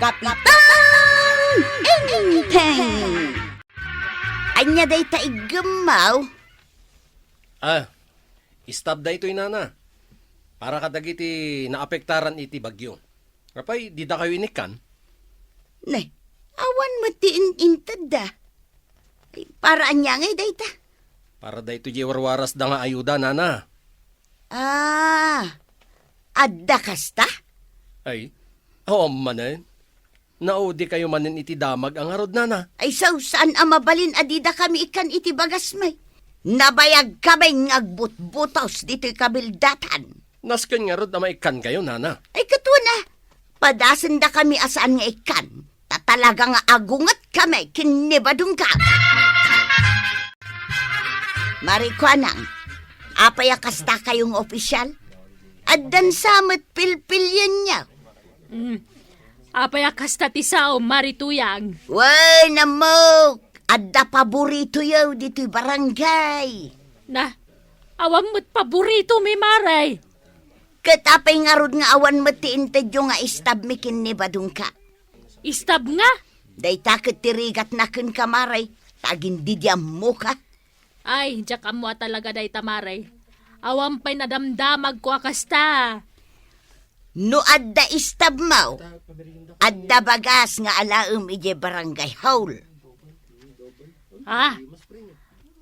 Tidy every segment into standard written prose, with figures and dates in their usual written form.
Kapitan Inteng! Anya day taigamaw? Stop da ito'y nana. Para kadagiti naapektaran iti bagyo. Kapay, di da kayo inikan? Nay, awan matiin intad da. Ay, para anya ngay day ta? Para da ito warwaras da nga ayuda, nana. Adda kasta? Ay, manen. Naudi kayo manen iti damag ang harod, nana. Ay, saan amabalin adida kami ikan iti bagas may? Nabayag kami ngagbut-butos dito'y kabildatan. Nasken nga rod na maikan kayo, nana. Ay, katwa na. Padasan da kami asaan nga ikan. Tatalaga nga agungat kami kinibadong ka. Marikwanang, apaya kasta kayong opisyal? Addan samat pilpilyan niya. Apaya kasta ti sao marituyang. Way namok, adda paborito yaw dito'y barangay. Na, awam mo't paborito mi maray. Katapay nga rod nga awan matiintad yung nga istab mi kinibadong ka. Istab nga. Day takot tirigat na kin kamaray, tagin didyam mo ka. Ay, jak amo talaga day tamaray. Awam pa'y nadamdamag ko akasta. No adda istab mo, adda bagas nga alaum ije barangay haul.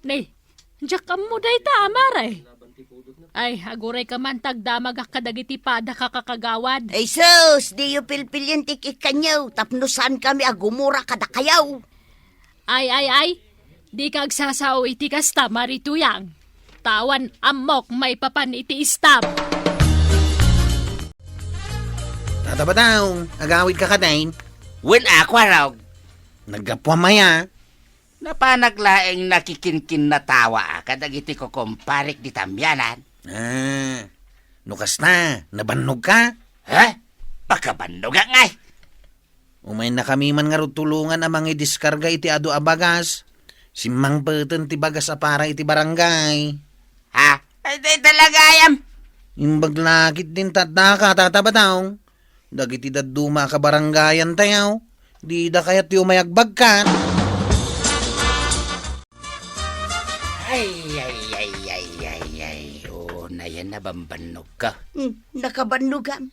Nay, jak amo day ta amaray. Ay, aguray ka man tagdamag akadagiti pada kakakagawad. Ay sus, di yu pilpilyan tikik kanyaw, tapnusan kami agumura kada kayaw. Ay, di kag sasaw iti kasta marituyang. Tawan amok may papan iti istab. Tata ba daw? Agawid ka kadain? Wen ako raw, Nagkapwa maya. napanaglaeng nakikinkin na tawa kadagiti ko kumparik di tamyanan. Nukas na. Nabannog ka? Ha? Pagkabannog nga eh. Umay na kami man nga ro tulungan amang idiskarga iti ado abagas. Simang peten ti bagas apara iti barangay. Ha? Ay, di talaga yam. Imbag lakit din tataka tatabataw. Dagiti daduma ka barangayan tayaw. Di da kayat yung mayagbag ka. Ay. Na yan nabambanog ka. Nakabanugam.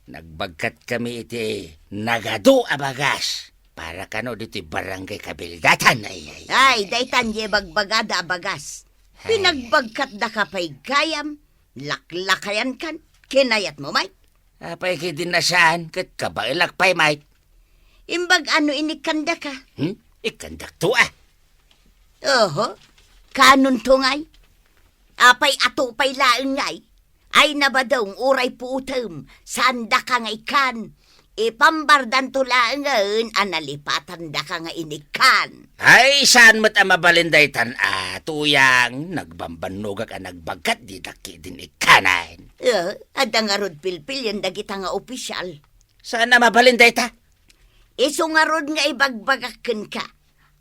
Nagbagkat kami iti nagado abagas. Para kano dito barangay kabildatan. Ay, daytan ye bagbagada abagas. Pinagbagkat da kapay gayam, laklakayan kan, kinayat mo, Mike. Apay kidin na saan, kat kabailak pa'y mate. Imbag ano inikanda ka? Ikandak to ah. Oho, kanon to ngay. Apay ato pay laeng ngay. Ay nabadong uray puutem, sanda ka nga ikan. Ipambardan to laengen, analipatan da ka nga inikan. Ay, saan mo't ang mabalindaytan tuyang nagbambanog ka nagbagkat di daki din ikanan. Adda nga rod pilpil yan dagita nga opisyal. Saan na mabalindayta? Iso nga rod nga ibagbagaken ka.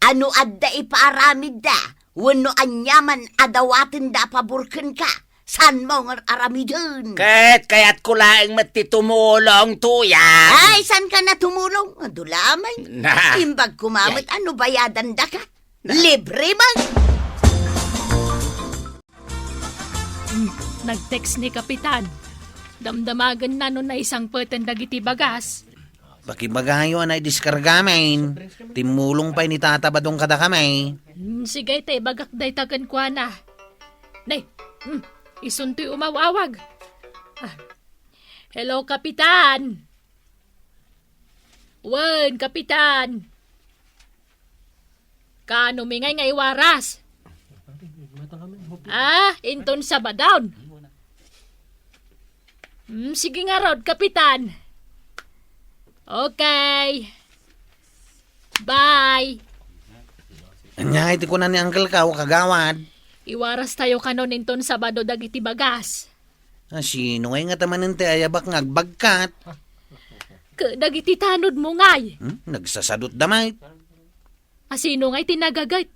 Ano adda ipaaramid da? Wano anyaman adawatin da paburken ka. San mo nga aramidun? Kaya't ko laeng matitumulong tuyang. Ay, san ka na tumulong? Adulamay. Na. Imbag kumamit, ano bayadan da ka? Libre man. Nag-text ni Kapitan. Damdamagan na nun na isang peten dagiti bagas. Pakibagayo na idiskarga main. Timulong pa ni tatabadong kada kamay. Sige tay, bagak day tagan kwa na. Nay, isunto'y umawawag. Hello, Kapitan. Wen, Kapitan. Kano mingay nga iwaras? Inton sa badawn. Sige nga rod, Kapitan. Okay. Bye. Anya, iti ko na ni Uncle ka o kagawad. Iwaras tayo kanon inton Sabado dagiti bagas. Sino ngay nga tamanin ti ayabak ngagbagkat? Dagiti tanod mo ngay. Nagsasadot damay. Asino ngay tinagagay?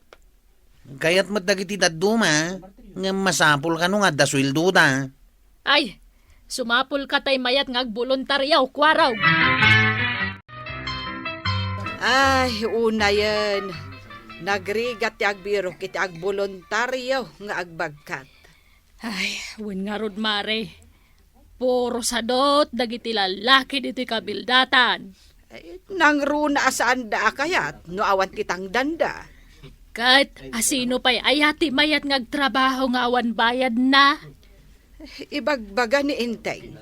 Kaya't matagiti daduma. Nga masapul ka nung adda swildo da. Ay, sumapul ka tay mayat ngagboluntaryaw kwaraw. Ay, una yan. Nagrigat ti agbiro kiti agbolontaryo nga agbagkat. Ay, wen nga rod mare. Puro sadot, dagiti lalaki dito kabildatan. Ay, nangruna asaan da kayat, no awan kitang danda. Kat, asino pa'y ayati mayat ngagtrabaho nga awan bayad na. Ibagbaga ni Intay.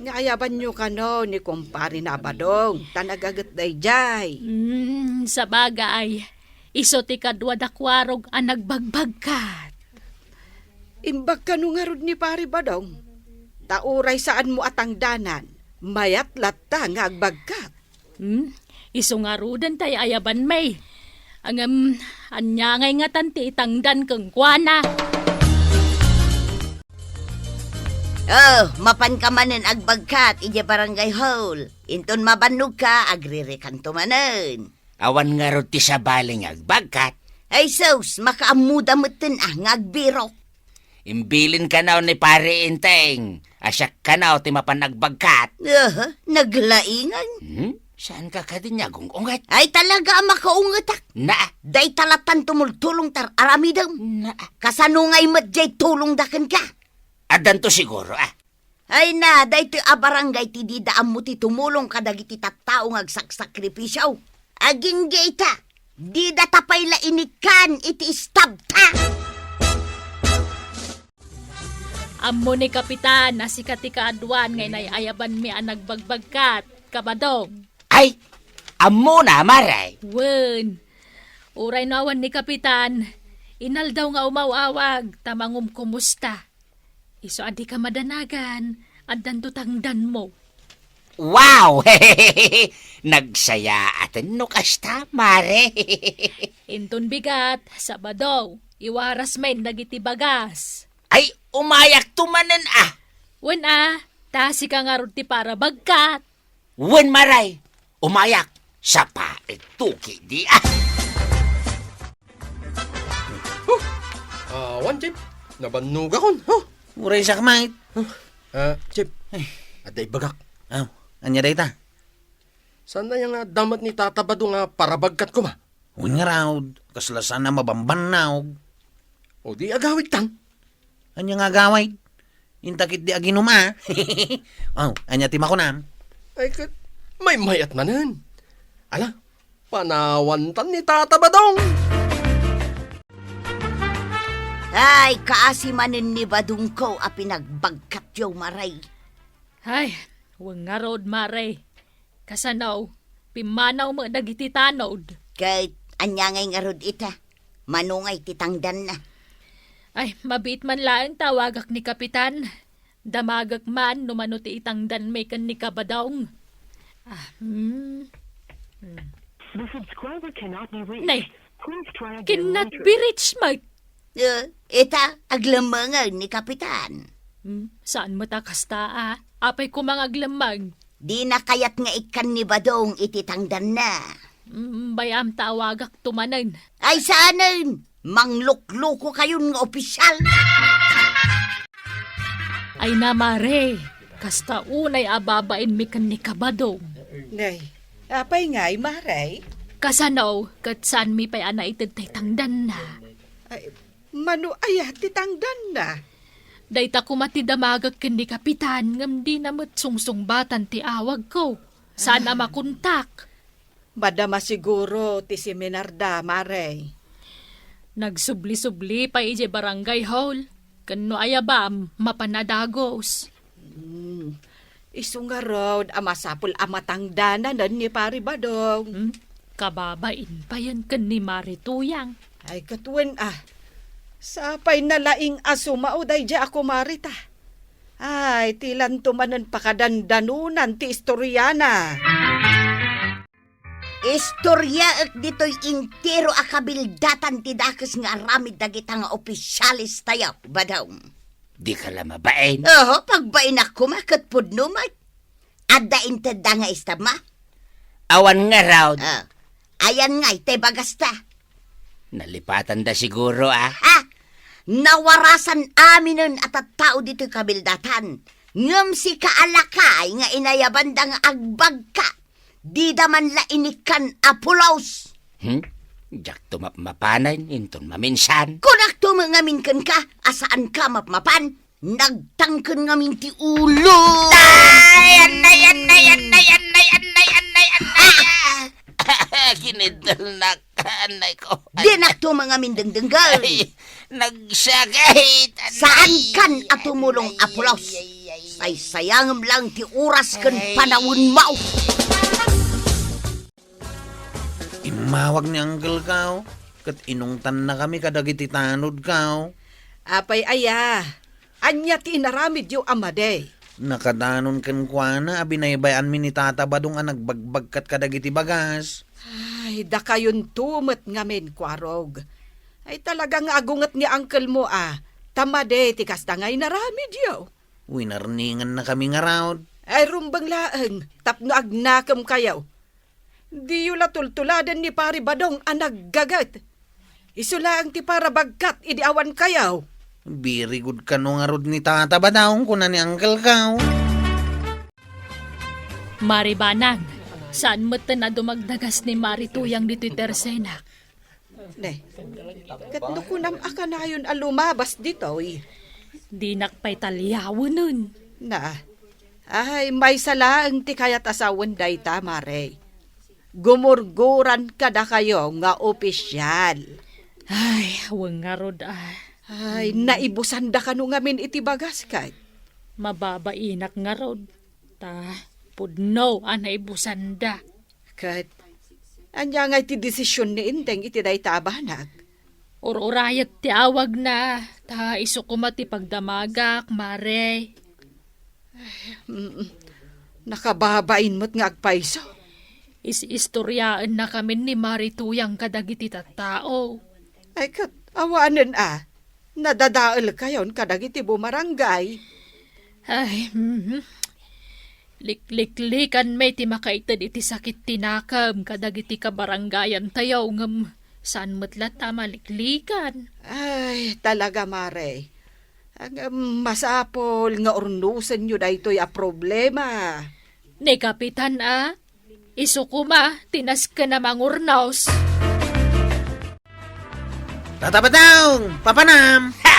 Nga ayaban nyo kano ni kumpari na badong, tanagagat dayjay. Sa bagay, iso ti kadwa dakwarog ang nagbagbagkat. Imbag ka nga rod ni pari badong. Tauray saan mo atang danan, mayat latta nga agbagkat. Iso nga rudan tay ayaban may. Ang anyangay nga tanti itangdan kang kwana. Oh, mapan ka manen agbagkat, ije barangay hall. Inton mabannog ka, agririkan tumanen. Awan nga ro ti sabaling agbagkat. Ay sos, makaamuda moten nga agbiro. Imbilin ka na ni pare Inteng. Asyak ka na ti mapanagbagkat. Naglaingan. Saan ka kadinyagong ungat? Ay talaga makaungatak. Na, Day talatan tumultulong tar aramidam. na, Kasanungay matjay tulong dakan ka. adan to siguro Ay na, day ti abarangay ti didaan mo ti tumulong kadagiti tattao ng agsakripisyaw. Aging gayta, di datapay la inikan iti istab ta. Ammo ni kapitan na si katika adwan ngay ayaban mi ang nagbagbagkat. Kabadong. Ay, amo na maray. Wen. Uray nawan ni kapitan. Inal daw nga umawawag. Tamangum kumusta. Iso adi ka madanagan. Adan tutangdan mo. Wow! Nagsaya atin no kasta, mare. Inton bigat. Sabado. Iwaras men dagiti bagas. Ay, umayak tumanan Wen tasi ka nga ti para bagkat. Wen maray, umayak sa paituki di Wan, Chip. Nabannog akon. Huh? Uray siya kamait. Chip. Aday bagak. Aw, anya day ta? Saan na yung damat ni tatabado nga parabagkat ko ma? Uy nga raw, kaslasan na mabamban na. O di agawid tang. Anya nga gaway? Intakit di aginuma. Aw, anya timakunam. Ay, may mayat manan. Ala, panawantan ni tatabadong. Ay, kaasi manen ni badung ko a pinagbagkat yaw maray. Ay, wang nga road mare. Kasanaw, pimanaw mo dagiti tanod. Kahit anyangay nga rod ita, manungay titangdan na. Ay, mabit man lang tawagak ni kapitan. Damagak man numano ti itangdan may kan ni kabadong. The subscriber cannot be reached. Nay, Please try again cannot later. be reached, Mike. Ita, aglamangan ni kapitan. Saan mo takasta Apay ko mga aglamag. Di na kayat nga ikan ni badong ititangdan na. Bayam tawagak tumanan. Ay saanin, manglukluko kayon nga opisyal. Ay na mare, kasta unay ababain mi kan ni kabadong. Nay, apay nga'y maray. Kasanaw, kat saan mi pa'y ana itagtay tangdan na. Ay, mano ayat titangdan na. Dayta kumati damagak ken ni kapitan, ngam di namot sungsung-batan ti awag ko. Sana makuntak. Madama siguro ti seminarda, maray. Nagsubli-subli pa ije barangay hall. Kano ayabam, mapanadagos. Isu nga road, amasapul amatangdanan ni pari badong. Kababain pa yan ken ni Marituyang. Ay katuan sapay na laing asumao day di ako marita. Ay, tilan tumanan pakadandanunan ti istoryana. Istorya at dito'y intero akabildatan ti dakes nga aramid dagita nga opisyalis tayo, badaw. Di ka lamabain. Oho, pagbain ako makat pudno mat. Adda inteda nga istab ma. Awan nga raw. Ayan nga, ite bagasta. Nalipatan da siguro Nawarasan aminin at at tao dito'y kabildatan. Ngam si kaalakay nga inayaban da nga agbagka. Di daman la inikan apulaos. Jak tumapmapanay, inton maminsan. Kunak tumangamin kan ka, asaan ka mapmapan? Nagtangkan ngamin ti ulo. Kinidal na kanay ko. Di nakto mga mindengdenggal. Nagsagahit. Saan kan at tumulong apulaos? Say sayangam lang ti oras kan panawon mo. Imawag ni Uncle Kao. Kat inungtan na kami kadagiti tanod Kao. Apay aya, anya ti inaramid yu amade. Nakadanon kan kuana, abinaybayan mi ni Tata Badong ang nagbagbagkat kadagiti bagas. Ay, da kayon tumet ngamin, kwarog. Ay talagang agungat ni uncle mo Tamade, ti kasta nga inaramid yu. Winarningan na kami nga raw. Ay rumbang laeng, tapno agnakam kayaw. Di yu latultuladan ni pari Badong ang naggagat. Isulaang ti para bagkat, idiawan kayaw. Very good ka nung arod ni Tata Badong kuna ni Uncle Kao. Maribanang, saan mo na dumagdagas ni Marituyang dito'y tersenak? Ne, katno ko nam aka na yun alumabas dito Di nakpay talyawo nun. Na, ay may salaang ti kayat asawan day tamare. Gumurguran kada kayo nga opisyal. Ay, huwag nga rod Ay, naibusan da ka nung ngamin iti bagas kay. Mababainak nga rod. Pudno, naibusanda. Kat, anya nga iti desisyon ni Inteng iti day tabanag. Urayat ti awag na. Iso ko mati pagdamagak, mare. Nakababain mo't nga agpaiso. Istoryaan na kami ni Marituyang kadagiti tattao. Ay kat, awanan nadadaal kayon kadagiti bumarangay. Ay, Liklikan may ti makaitad iti sakit tinakam kadagiti kabaranggayan tayaw ngam saan matla tama liklikan. Ay, talaga mare. Ang masapol nga urnusan nyo daytoy problema. Ne kapitan isukuma tinas ka na mangurnaws. Tata Badong, papanam. Ha!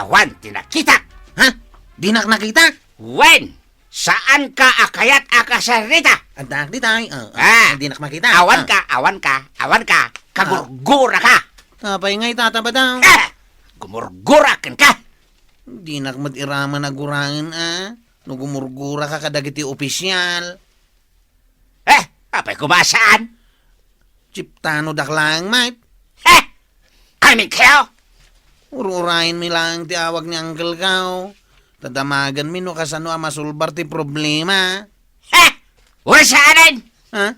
Awan, tinakita. Ha? Di nakita? Wen! Saan ka akayat akasarita? Anak di tayo. Di makita. Awan ka. Kagurgura ka. Tapay ngay Tata Badong. Ha! Gumurgurakan ka. Di iraman na gurangin No gumurgura ka kadagiti opisyal. Apay kumasaan? Chiptano daklang, mate. Amin kayo? Ururahin mi lang ti awag ni Uncle Kao. Tadamagan mi no kasano masulbar ti problema. Wala saanin? Ha?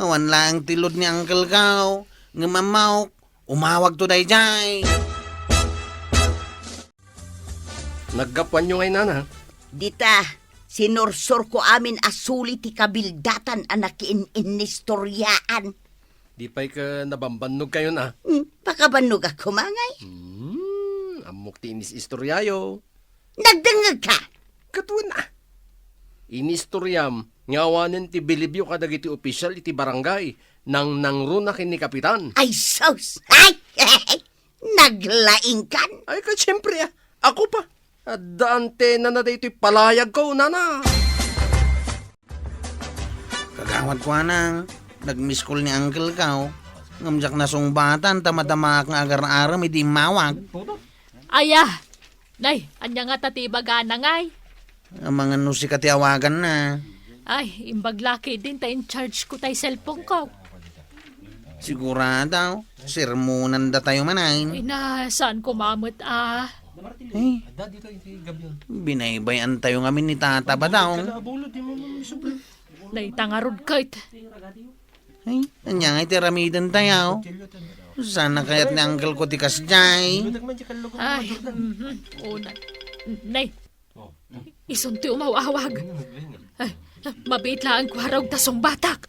Awan lang tilod ni Uncle Kao. Ngamamaw, umawag to dayjay. Naggapuan nyo ngay nana. Dita, sinursur ko amin asuli ti kabildatan anak inistoryaan. Di pa'y ka nabambannog kayo na. Pakabanog ako mangay. Amok ti inis istoryayo. Nagdangag ka. Katuan na. Inistoryam, ngawanin ti bilibyo kadagiti opisyal iti barangay nang nangruna ni kapitan. Ay, sos. Ay, naglaing kan. Ay ka siyempre ako pa. Daante na ito'y palayag ko, nana. Kagawad ko anang. Nag-miss call ni Uncle Kao. Ngamjak na sungbatan, tamatama nga agar-aram, hindi mawag. Aya, nay, anya nga tatibaga na ngay. Ang mga nusi katiawagan na. Ay, imbaglaki din in charge ko tay cellphone ko. Sigurado, sermonan da tayo manain. Ina, saan kumamot Eh, binaybayan tayo ngamin ni Tata Badong. Nay, tangarod kait. Ay, anya nga itiramidin tayo. Sana kaya't ni Uncle ko tikas jay. Ay, una. Nay, isunti umawawag. Ay, mabit lang ko harag tasong batak,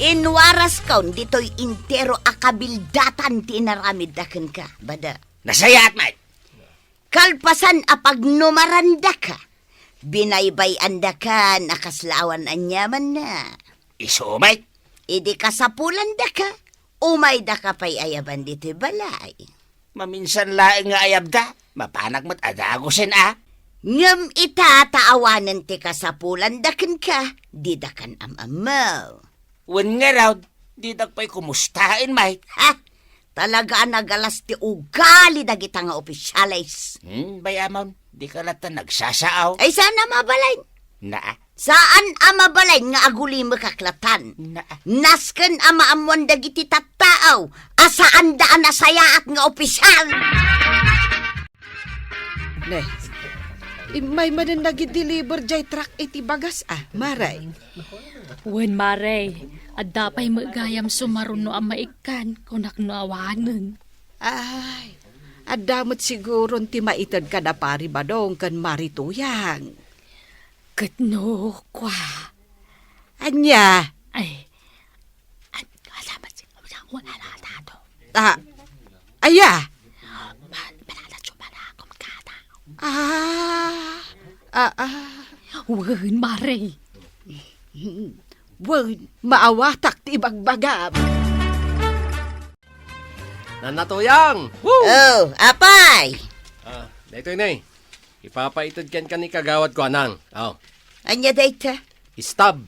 Inwaras kaun dito'y intero akabildatan tinaramid daken ka, bada. Nasayat, mate. Kalpasan apag numaranda ka. Binaybay anda ka, nakaslawan anyaman na. Isumay. Idi kasapulan da ka, umay da ka pa'y ayaban dito balay. Maminsan laing nga ayab da. Mapanak mo't adagosin Ngam itataawanan ti kasapulan da kan ka, di da kan amamaw. Wen nga raw, di pa'y kumustain, may. Ha? Talaga nagalas ti ugali da kita nga opisyalis. Bayamon, di ka lata nagsasaaw. Ay sana mabalay. Naa. Saan amabalay nga aguli makaklatan? Naa. Nasken ama amon dagiti tattaaw, asaan daan nasayaat nga opisyal. Ne, may manan nag-deliver jay truck iti bagas maray. Wen Maray, at dapay magayam sumaron no ang maikan kunak no awanan. Ay, adamot siguro ti maitad ka na pari badong kan marituyang. Katno kwa. Anya, Ay, alamat si wala na tato. aya. Malalatso pa na akong kata. Wen Maray. Wen, maawatak ti ibagbagam. Nanatuyang! Woo! Oh, apay! Dito yun eh. Ipapaitod ka ni kagawad ko, anang. Anya dayta? Stab.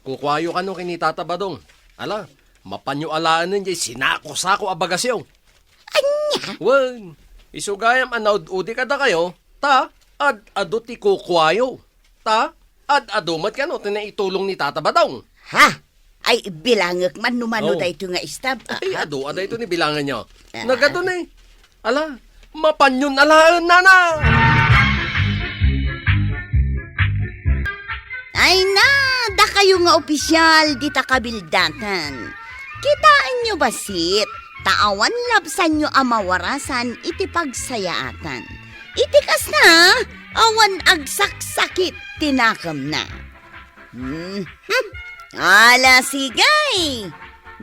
Kukwayo ka no kinitatabadong. Ala, mapanyo alaan nun jay sinako-sako abagasyo. Anya? Wen, isugayam anaud-udi kada kayo, ta, ad-ado ti kukwayo. Ta, ad-adumat ka no, tinaitulong ni tatabadong. Ha? Ay, bilangak man numano Oh. dayto nga istab. Ay, ado ito ni bilangan nyo. Nagadun eh. Ala, mapanyon alaan na. Ay na, da kayo nga opisyal di takabildatan. Kitaan nyo basit, taawan labsan nyo amawarasan iti pagsayaatan. Itikas na, awan agsaksakit tinakam na. Ala sigay!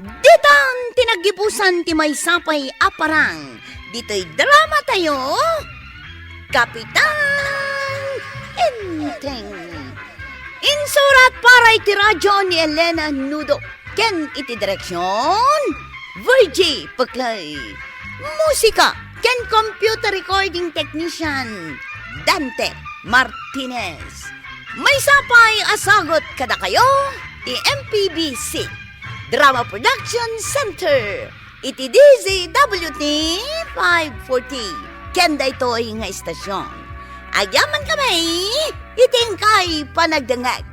Ditang tinagipusan ti may sapay aparang. Dito'y drama tayo. Kapitan Enteng. Insurat para iti radyo ni Elena Nudo. Ken iti direksyon Virgie Paklay. Musika ken computer recording technician Dante Martinez. May sapay asagot kada kayo ti MPBC Drama Production Center iti DZWT 540 ken daytoy nga istasyon. Agyaman kami iting kay panagdangag